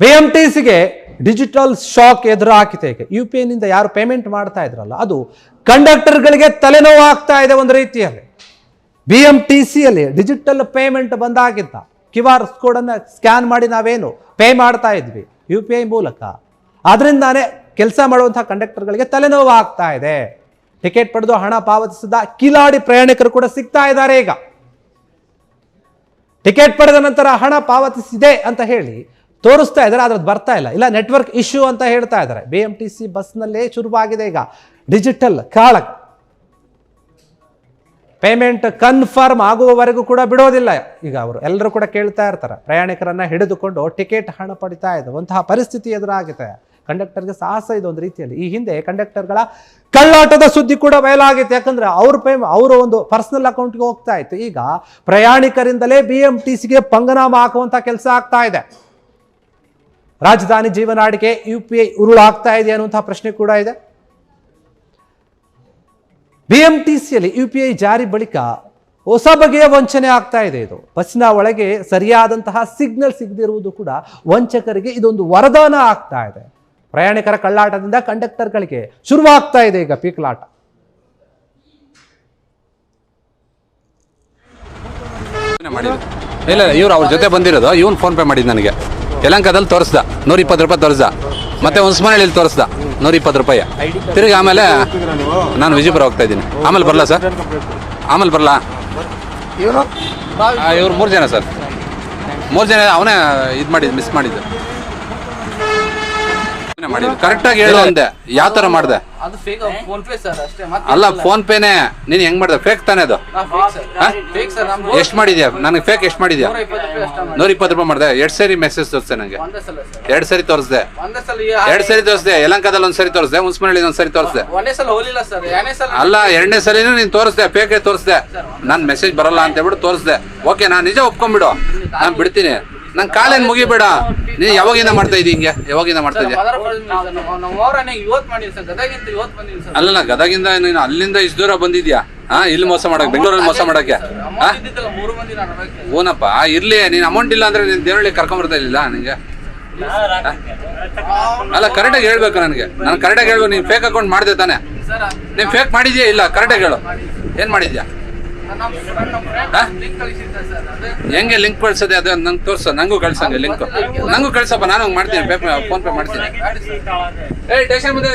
BMTCಗೆ digital shock ಎದುರು ಹಾಕಿದೆ. ಈಗ UPI ನಿಂದ ಯಾರು ಪೇಮೆಂಟ್ ಮಾಡ್ತಾ ಇದ್ರಲ್ಲ, ಅದು ಕಂಡಕ್ಟರ್ಗಳಿಗೆ ತಲೆನೋವು ಆಗ್ತಾ ಇದೆ ಒಂದು ರೀತಿಯಲ್ಲಿ. BMTCಯಲ್ಲಿ ಡಿಜಿಟಲ್ ಪೇಮೆಂಟ್ ಬಂದಾಗಿದ್ದ QR ಕೋಡ್ ಅನ್ನು ಸ್ಕ್ಯಾನ್ ಮಾಡಿ ನಾವೇನು ಪೇ ಮಾಡ್ತಾ ಇದ್ವಿ UPI ಮೂಲಕ, ಅದರಿಂದಾನೇ ಕೆಲಸ ಮಾಡುವಂತಹ ಕಂಡಕ್ಟರ್ಗಳಿಗೆ ತಲೆನೋವು ಆಗ್ತಾ ಇದೆ. ಟಿಕೆಟ್ ಪಡೆದು ಹಣ ಪಾವತಿಸಿದ ಕಿಲಾಡಿ ಪ್ರಯಾಣಿಕರು ಕೂಡ ಸಿಗ್ತಾ ಇದ್ದಾರೆ. ಈಗ ಟಿಕೆಟ್ ಪಡೆದ ನಂತರ ಹಣ ಪಾವತಿಸಿದೆ ಅಂತ ಹೇಳಿ ತೋರಿಸ್ತಾ ಇದ್ದಾರೆ, ಆದ್ರೆ ಅದು ಬರ್ತಾ ಇಲ್ಲ ನೆಟ್ವರ್ಕ್ ಇಶ್ಯೂ ಅಂತ ಹೇಳ್ತಾ ಇದ್ದಾರೆ. BMTC ಬಸ್ನಲ್ಲೇ ಶುರುವಾಗಿದೆ ಈಗ ಡಿಜಿಟಲ್ ಕಾಳಗ. ಪೇಮೆಂಟ್ ಕನ್ಫರ್ಮ್ ಆಗುವವರೆಗೂ ಕೂಡ ಬಿಡೋದಿಲ್ಲ. ಈಗ ಅವರು ಎಲ್ಲರೂ ಕೂಡ ಕೇಳ್ತಾ ಇರ್ತಾರೆ, ಪ್ರಯಾಣಿಕರನ್ನ ಹಿಡಿದುಕೊಂಡು ಟಿಕೆಟ್ ಹಣ ಪಡಿತಾ ಇರುವಂತಹ ಪರಿಸ್ಥಿತಿ ಎದುರಾಗಿದೆ. ಕಂಡಕ್ಟರ್ಗೆ ಸಾಹಸ ಇದೆ ಒಂದು ರೀತಿಯಲ್ಲಿ. ಈ ಹಿಂದೆ ಕಂಡಕ್ಟರ್ಗಳ ಕಳ್ಳಾಟದ ಸುದ್ದಿ ಕೂಡ ಬಯಲಾಗಿತ್ತು. ಯಾಕಂದ್ರೆ ಅವರು ಒಂದು ಪರ್ಸನಲ್ ಅಕೌಂಟ್ಗೆ ಹೋಗ್ತಾ ಇತ್ತು. ಈಗ ಪ್ರಯಾಣಿಕರಿಂದಲೇ BMTCಗೆ ಪಂಗನಾಮ ಹಾಕುವಂತ ಕೆಲಸ ಆಗ್ತಾ ಇದೆ. ರಾಜಧಾನಿ ಜೀವನಾಡಿಗೆ UPI ಉರುಳಾಗ್ತಾ ಇದೆ ಅನ್ನುವಂತಹ ಪ್ರಶ್ನೆ ಕೂಡ ಇದೆ. BMTCಯಲ್ಲಿ UPI ಜಾರಿ ಬಳಿಕ ಹೊಸ ಬಗೆಯ ವಂಚನೆ ಆಗ್ತಾ ಇದೆ. ಇದು ಬಸ್ಸಿನ ಒಳಗೆ ಸರಿಯಾದಂತಹ ಸಿಗ್ನಲ್ ಸಿಗದಿರುವುದು ಕೂಡ ವಂಚಕರಿಗೆ ಇದೊಂದು ವರದಾನ ಆಗ್ತಾ ಇದೆ. ಪ್ರಯಾಣಿಕರ ಕಳ್ಳಾಟದಿಂದ ಕಂಡಕ್ಟರ್ಗಳಿಗೆ ಶುರುವಾಗ್ತಾ ಇದೆ ಈಗ ಪೀಕಲಾಟ. ಇಲ್ಲ ಇವ್ರು ಅವ್ರ ಜೊತೆ ಬಂದಿರೋದು. ಇವನು ಫೋನ್ ಪೇ ಮಾಡಿದ್ದು ನನಗೆ. ಯಲಹಂಕದಲ್ಲಿ ತೋರಿಸ್ದ 120 ರೂಪಾಯಿ ತೋರಿಸ್ದ. ಮತ್ತೆ ಹುಣಸಮನೆಹಳ್ಳಿಲಿ ತೋರಿಸ್ದ 120 ರೂಪಾಯಿ. ತಿರುಗಿ ಆಮೇಲೆ ನಾನು ವಿಜಯಪುರ ಹೋಗ್ತಾ ಇದ್ದೀನಿ. ಆಮೇಲೆ ಬರಲಾ ಸರ್? ಆಮೇಲೆ ಬರಲಾ? ಇವ್ರು 3 ಜನ ಸರ್. 3 ಜನ ಅವನೇ ಇದು ಮಾಡಿದ್ದು, ಮಿಸ್ ಮಾಡಿದ್ದು. ಕರೆಕ್ಟಾಗಿ ಹೇಳು ಅಂದೆ. ಯಾವ ತರ ಮಾಡಿದೆ? ಅಲ್ಲ, ಫೋನ್ ಪೇನೆ. ನೀನ್ ಹೆಂಗ್ ಮಾಡ್ದೆ? ಫೇಕ್ ತಾನೇ ಅದು? ಎಷ್ಟು ಮಾಡಿದ್ಯಾ? ನನಗೆ ಫೇಕ್ ಎಷ್ಟು ಮಾಡಿದ್ಯಾ? 120 ರೂಪಾಯಿ ಮಾಡಿದೆ. 2 ಸರಿ ಮೆಸೇಜ್ ತೋರಿಸ್ದೆ ನನಗೆ. 2 ಸರಿ ತೋರಿಸ್ದೆ. 2 ಸರಿ ತೋರಿಸ್ದೆ. ಯಲಹಂಕದಲ್ಲಿ 1 ಸರಿ ತೋರಿಸ್ದೆ, ಹುಣಸಮನೆಹಳ್ಳಿ 1 ಸರಿ ತೋರಿಸ್ದೆ. ಅಲ್ಲ, 2ನೇ ಸಲಿನೂ ನೀನ್ ತೋರಿಸ್ದೆ, ಫೇಕ್ ತೋರಿಸ್ದೆ. ನನ್ ಮೆಸೇಜ್ ಬರಲ್ಲ ಅಂತ ಹೇಳ್ಬಿಟ್ಟು ತೋರಿಸ್ದೆ. ಓಕೆ, ನಾನು ನಿಜ ಒಪ್ಕೊಂಡ್ಬಿಡು, ನಾನು ಬಿಡ್ತೀನಿ. ನಂಗೆ ಕಾಲೇನ್ ಮುಗಿಬೇಡ. ನೀನ್ ಯಾವಾಗಿಂದ ಮಾಡ್ತಾ ಇದ್ದೀ ಹಿಂಗೆ? ಯಾವಾಗಿಂದ ಮಾಡ್ತಾ ಇದ್ದೀಯ? ಅಲ್ಲ, ಗದಗಿಂದ ನೀನು ಅಲ್ಲಿಂದ ಇಷ್ಟು ದೂರ ಬಂದಿದ್ಯಾ? ಇಲ್ಲಿ ಮೋಸ ಮಾಡಕ್, ಬೆಂಗಳೂರಲ್ಲಿ ಮೋಸ ಮಾಡಕ್ಕೆ? ಓನಪ್ಪ, ಇರ್ಲಿ. ನೀನ್ ಅಮೌಂಟ್ ಇಲ್ಲ ಅಂದ್ರೆ ನೀನ್ ದೇವಳ್ಳಿ ಕರ್ಕೊಂಡ್ಬರ್ತಾ ಇರ್ಲಿಲ್ಲ ನಿಂಗೆ? ಅಲ್ಲ, ಕರೆಕ್ಟಾಗಿ ಹೇಳ್ಬೇಕು ನನಗೆ. ನಾನು ಕರೆಕ್ಟಾಗಿ ಹೇಳ್ಬೇಕು. ನೀನ್ ಫೇಕ್ ಅಕೌಂಟ್ ಮಾಡಿದೆ ತಾನೆ? ನೀನ್ ಫೇಕ್ ಮಾಡಿದ್ಯಾ ಇಲ್ಲ? ಕರೆಕ್ಟಾಗಿ ಹೇಳು, ಏನ್ ಮಾಡಿದ್ಯಾ? ಹೆಂಗೆ ಲಿಂಕ್ ಕಳ್ಸದೆ? ಅದು ನಂಗೆ ತೋರ್ಸ. ನಂಗೂ ಕಳ್ಸಂಗೆ ಲಿಂಕ್. ನಂಗೂ ಕಳ್ಸಪ್ಪ, ನಾನು ಹಂಗೆ ಮಾಡ್ತೀನಿ. ಫೋನ್ ಪೇ ಮಾಡ್ತೀನಿ. ಟೇಷನ್ ಮುಂದೆ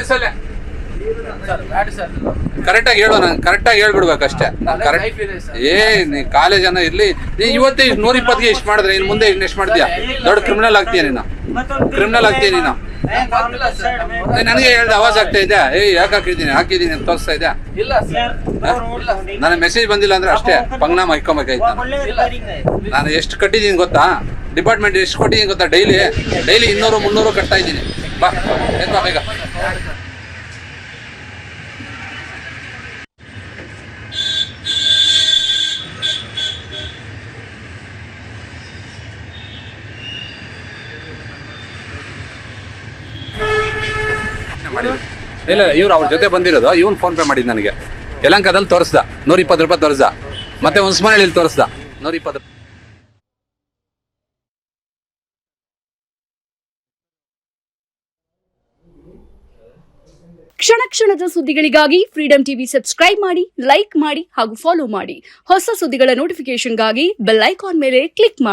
ಕರೆಕ್ಟಾಗಿ ಹೇಳು. ನಂಗೆ ಕರೆಕ್ಟಾಗಿ ಹೇಳ್ಬಿಡ್ಬೇಕಷ್ಟೇ. ನೀ ಕಾಲೇಜ್ ಅನ್ನ ಇರ್ಲಿ. ನೀ ಇವತ್ತೇ 120ಗೆ ಇಷ್ಟು ಮಾಡಿದ್ರೆ ಇನ್ನು ಮುಂದೆ ಇನ್ನೆಷ್ಟು ಮಾಡ್ತೀಯಾ? ದೊಡ್ಡ ಕ್ರಿಮಿನಲ್ ಆಗ್ತೀಯ ನೀನು. ಕ್ರಿಮಿನಲ್ ಆಗ್ತೀಯ ನೀನು. ನನಗೆ ಹೇಳ್ದೆ ಅವಾಜ್ ಆಗ್ತಾ ಇದೆ. ಯಾಕೆ ಹಾಕಿದ್ದೀನಿ ಅಂತ ತೋರಿಸ್ತಾ ಇದೆ. ನನಗೆ ಮೆಸೇಜ್ ಬಂದಿಲ್ಲ ಅಂದ್ರೆ ಅಷ್ಟೇ ಪಂಗನಾಮ ಇಕ್ಕೊಬೇಕಾಯ್ತು. ನಾನು ಎಷ್ಟು ಕಟ್ಟಿದ್ದೀನಿ ಗೊತ್ತಾ? ಡಿಪಾರ್ಟ್ಮೆಂಟ್ ಎಷ್ಟು ಕೊಟ್ಟಿದ್ದೀನಿ ಗೊತ್ತಾ? ಡೈಲಿ 200-300 ಕಟ್ತಾ ಇದ್ದೀನಿ. ಬಾ ಬೇಗ. ಇಲ್ಲ ಇವ್ರು ಅವ್ರ ಜೊತೆ ಬಂದಿರೋದು. ಇವನು ಫೋನ್ ಪೇ ಮಾಡಿದ್ದು ನನಗೆ. ಯಲಹಂಕದಲ್ಲಿ ತೋರಿಸ್ದ 120 ರೂಪಾಯಿ ತೋರಿಸ್ದ. ಮತ್ತೆ ಹುಣಸಮನೆಹಳ್ಳಿಲಿ ತೋರಿಸ್ದ 120. ಕ್ಷಣ ಕ್ಷಣದ ಸುದ್ದಿಗಳಿಗಾಗಿ ಫ್ರೀಡಂ ಟಿವಿ ಸಬ್ಸ್ಕ್ರೈಬ್ ಮಾಡಿ, ಲೈಕ್ ಮಾಡಿ ಹಾಗೂ ಫಾಲೋ ಮಾಡಿ. ಹೊಸ ಸುದ್ದಿಗಳ ನೋಟಿಫಿಕೇಶನ್ಗಾಗಿ ಬೆಲ್ ಐಕಾನ್ ಮೇಲೆ ಕ್ಲಿಕ್ ಮಾಡಿ.